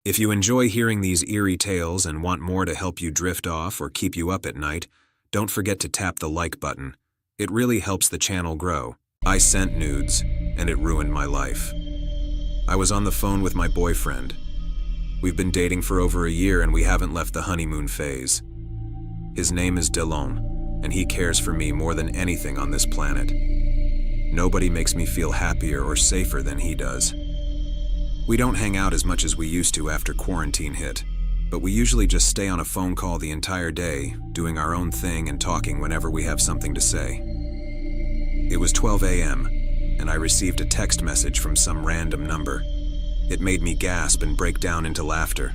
If you enjoy hearing these eerie tales and want more to help you drift off or keep you up at night, don't forget to tap the like button. It really helps the channel grow. I sent nudes, and it ruined my life. I was on the phone with my boyfriend. We've been dating for over a year and we haven't left the honeymoon phase. His name is Delon, and he cares for me more than anything on this planet. Nobody makes me feel happier or safer than he does. We don't hang out as much as we used to after quarantine hit, but we usually just stay on a phone call the entire day, doing our own thing and talking whenever we have something to say. It was 12 a.m., and I received a text message from some random number. It made me gasp and break down into laughter.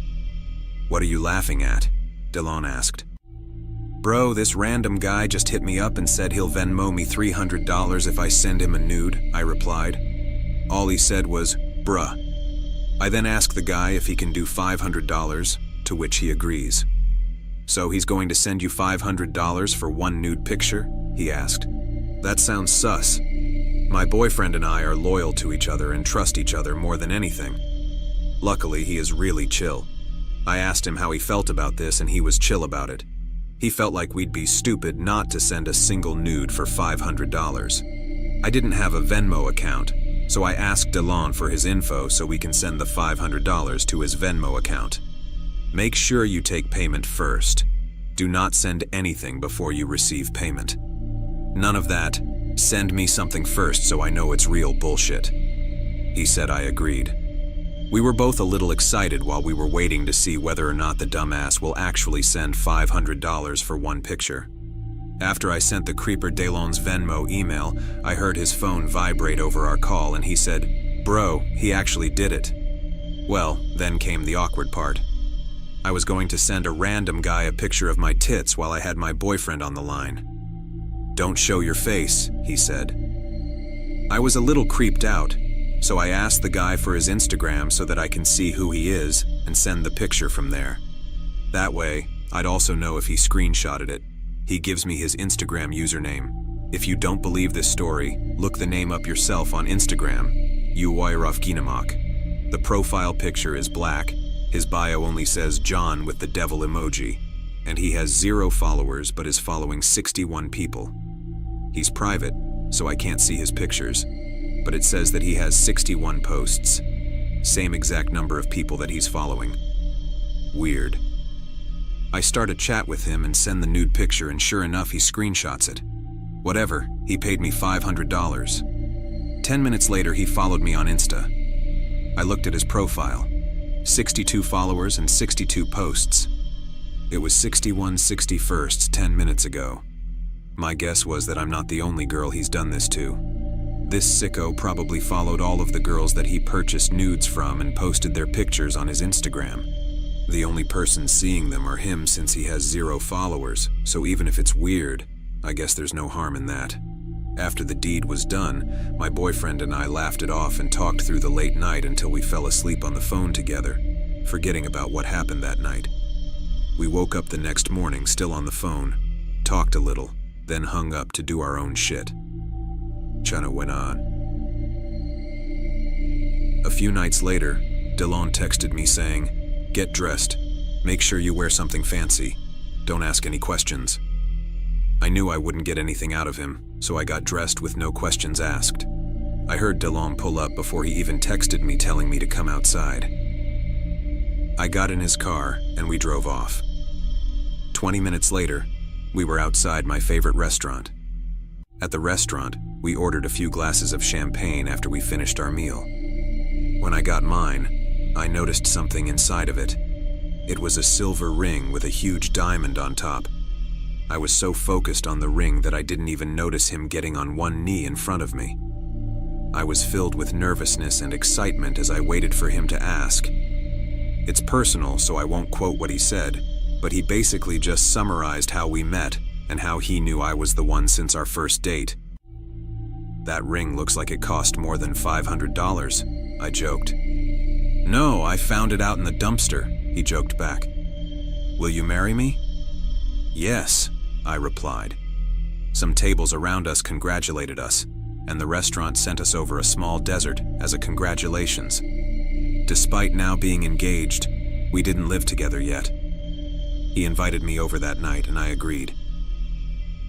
"What are you laughing at?" Delon asked. "Bro, this random guy just hit me up and said he'll Venmo me $300 if I send him a nude," I replied. All he said was, "Bruh." I then asked the guy if he can do $500, to which he agrees. "So he's going to send you $500 for one nude picture?" he asked. That sounds sus. My boyfriend and I are loyal to each other and trust each other more than anything. Luckily, he is really chill. I asked him how he felt about this and he was chill about it. He felt like we'd be stupid not to send a single nude for $500. I didn't have a Venmo account, so I asked Delon for his info so we can send the $500 to his Venmo account. Make sure you take payment first. Do not send anything before you receive payment. None of that, "Send me something first so I know it's real" bullshit. He said I agreed. We were both a little excited while we were waiting to see whether or not the dumbass will actually send $500 for one picture. After I sent the creeper Delon's Venmo email, I heard his phone vibrate over our call and he said, "Bro, he actually did it." Well, then came the awkward part. I was going to send a random guy a picture of my tits while I had my boyfriend on the line. "Don't show your face," he said. I was a little creeped out, so I asked the guy for his Instagram so that I can see who he is and send the picture from there. That way, I'd also know if he screenshotted it. He gives me his Instagram username. If you don't believe this story, look the name up yourself on Instagram, Uwairov. The profile picture is black, his bio only says John with the devil emoji, and he has 0 followers but is following 61 people. He's private, so I can't see his pictures, but it says that he has 61 posts, same exact number of people that he's following. Weird. I start a chat with him and send the nude picture and sure enough he screenshots it. Whatever, he paid me $500. 10 minutes later he followed me on Insta. I looked at his profile. 62 followers and 62 posts. It was 61/61 10 minutes ago. My guess was that I'm not the only girl he's done this to. This sicko probably followed all of the girls that he purchased nudes from and posted their pictures on his Instagram. The only person seeing them are him since he has 0 followers, so even if it's weird, I guess there's no harm in that. After the deed was done, my boyfriend and I laughed it off and talked through the late night until we fell asleep on the phone together, forgetting about what happened that night. We woke up the next morning still on the phone, talked a little, then hung up to do our own shit. Chana went on. A few nights later, Delon texted me saying, "Get dressed. Make sure you wear something fancy. Don't ask any questions." I knew I wouldn't get anything out of him, so I got dressed with no questions asked. I heard Delon pull up before he even texted me telling me to come outside. I got in his car and we drove off. 20 minutes later, we were outside my favorite restaurant. At the restaurant, we ordered a few glasses of champagne after we finished our meal. When I got mine, I noticed something inside of it. It was a silver ring with a huge diamond on top. I was so focused on the ring that I didn't even notice him getting on one knee in front of me. I was filled with nervousness and excitement as I waited for him to ask. It's personal, so I won't quote what he said, but he basically just summarized how we met and how he knew I was the one since our first date. "That ring looks like it cost more than $500, I joked. "No, I found it out in the dumpster," he joked back. "Will you marry me?" "Yes," I replied. Some tables around us congratulated us, and the restaurant sent us over a small dessert as a congratulations. Despite now being engaged, We didn't live together yet. He invited me over that night and I agreed.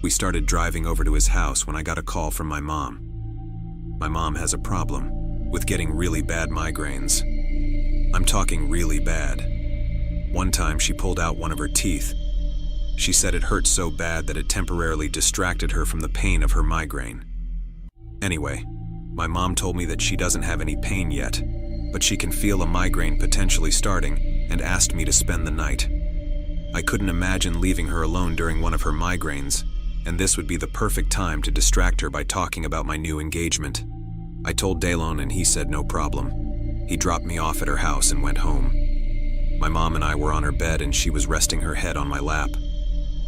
We started driving over to his house when I got a call from my mom. My mom has a problem with getting really bad migraines. I'm talking really bad. One time she pulled out one of her teeth. She said it hurt so bad that it temporarily distracted her from the pain of her migraine. Anyway, my mom told me that she doesn't have any pain yet, but she can feel a migraine potentially starting and asked me to spend the night. I couldn't imagine leaving her alone during one of her migraines, and this would be the perfect time to distract her by talking about my new engagement. I told Delon and he said no problem. He dropped me off at her house and went home. My mom and I were on her bed and she was resting her head on my lap.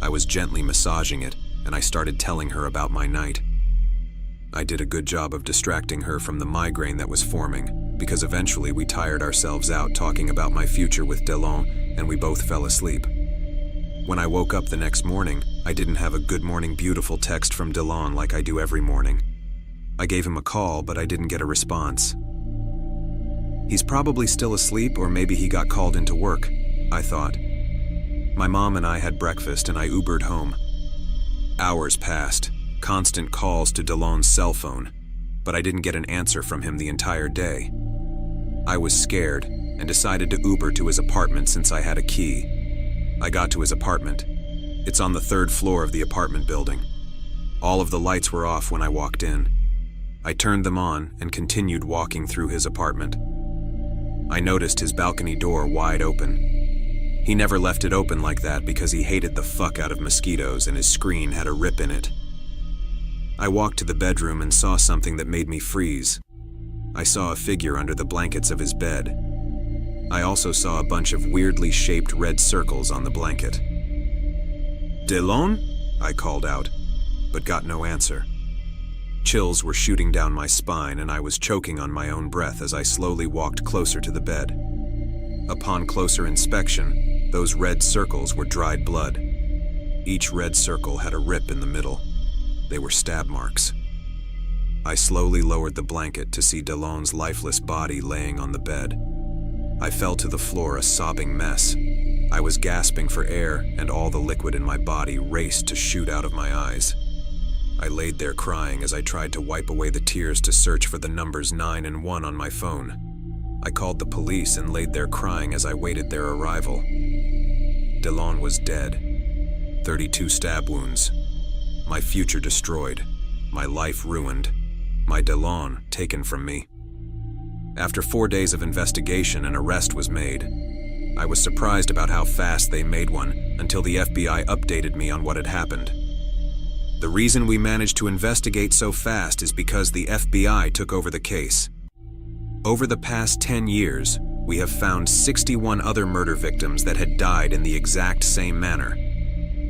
I was gently massaging it and I started telling her about my night. I did a good job of distracting her from the migraine that was forming, because eventually we tired ourselves out talking about my future with Delon and we both fell asleep. When I woke up the next morning, I didn't have a good morning beautiful text from Delon like I do every morning. I gave him a call, but I didn't get a response. He's probably still asleep, or maybe he got called into work, I thought. My mom and I had breakfast and I Ubered home. Hours passed, constant calls to Delon's cell phone, but I didn't get an answer from him the entire day. I was scared and decided to Uber to his apartment since I had a key. I got to his apartment. It's on the 3rd floor of the apartment building. All of the lights were off when I walked in. I turned them on and continued walking through his apartment. I noticed his balcony door wide open. He never left it open like that because he hated the fuck out of mosquitoes and his screen had a rip in it. I walked to the bedroom and saw something that made me freeze. I saw a figure under the blankets of his bed. I also saw a bunch of weirdly shaped red circles on the blanket. "Delon?" I called out, but got no answer. Chills were shooting down my spine and I was choking on my own breath as I slowly walked closer to the bed. Upon closer inspection, those red circles were dried blood. Each red circle had a rip in the middle. They were stab marks. I slowly lowered the blanket to see Delon's lifeless body laying on the bed. I fell to the floor a sobbing mess. I was gasping for air and all the liquid in my body raced to shoot out of my eyes. I laid there crying as I tried to wipe away the tears to search for the numbers 9 and 1 on my phone. I called the police and laid there crying as I waited their arrival. Delon was dead. 32 stab wounds. My future destroyed. My life ruined. My Delon taken from me. After 4 days of investigation, an arrest was made. I was surprised about how fast they made one until the FBI updated me on what had happened. The reason we managed to investigate so fast is because the FBI took over the case. Over the past 10 years, we have found 61 other murder victims that had died in the exact same manner,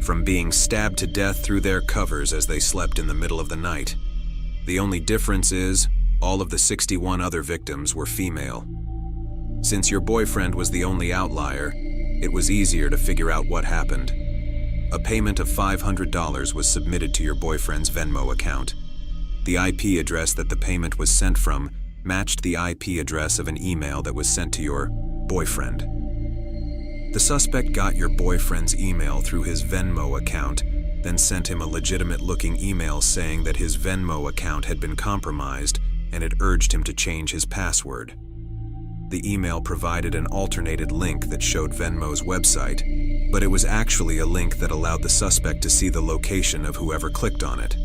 from being stabbed to death through their covers as they slept in the middle of the night. The only difference is, all of the 61 other victims were female. Since your boyfriend was the only outlier, it was easier to figure out what happened. A payment of $500 was submitted to your boyfriend's Venmo account. The IP address that the payment was sent from matched the IP address of an email that was sent to your boyfriend. The suspect got your boyfriend's email through his Venmo account, then sent him a legitimate-looking email saying that his Venmo account had been compromised and it urged him to change his password. The email provided an alternated link that showed Venmo's website, but it was actually a link that allowed the suspect to see the location of whoever clicked on it.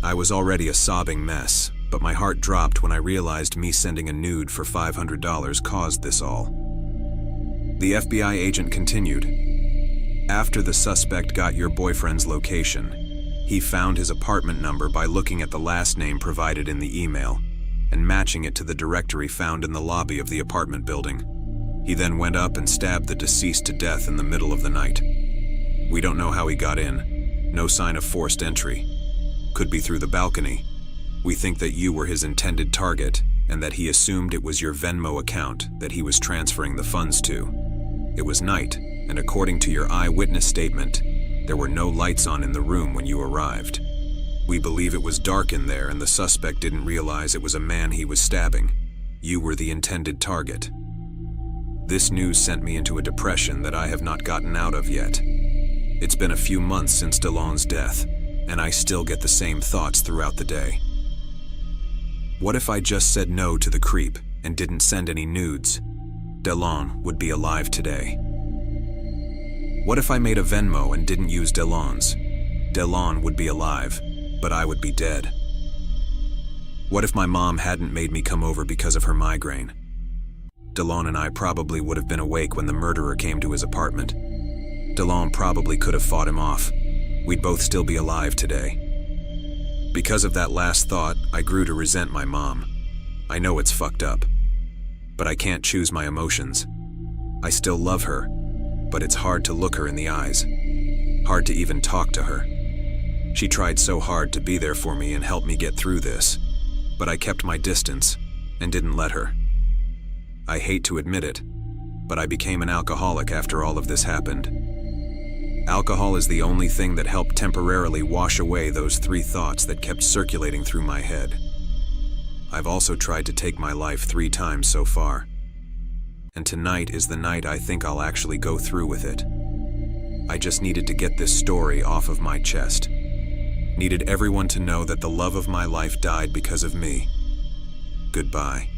I was already a sobbing mess, but my heart dropped when I realized me sending a nude for $500 caused this all. The FBI agent continued. After the suspect got your boyfriend's location, he found his apartment number by looking at the last name provided in the email and matching it to the directory found in the lobby of the apartment building. He then went up and stabbed the deceased to death in the middle of the night. We don't know how he got in. No sign of forced entry. Could be through the balcony. We think that you were his intended target and that he assumed it was your Venmo account that he was transferring the funds to. It was night, and according to your eyewitness statement, there were no lights on in the room when you arrived. We believe it was dark in there and the suspect didn't realize it was a man he was stabbing. You were the intended target. This news sent me into a depression that I have not gotten out of yet. It's been a few months since Delon's death, and I still get the same thoughts throughout the day. What if I just said no to the creep and didn't send any nudes? Delon would be alive today. What if I made a Venmo and didn't use Delon's? Delon would be alive, but I would be dead. What if my mom hadn't made me come over because of her migraine? Delon and I probably would have been awake when the murderer came to his apartment. Delon probably could have fought him off. We'd both still be alive today. Because of that last thought, I grew to resent my mom. I know it's fucked up, but I can't choose my emotions. I still love her, but it's hard to look her in the eyes. Hard to even talk to her. She tried so hard to be there for me and help me get through this, but I kept my distance and didn't let her. I hate to admit it, but I became an alcoholic after all of this happened. Alcohol is the only thing that helped temporarily wash away those 3 thoughts that kept circulating through my head. I've also tried to take my life 3 times so far. And tonight is the night I think I'll actually go through with it. I just needed to get this story off of my chest. Needed everyone to know that the love of my life died because of me. Goodbye.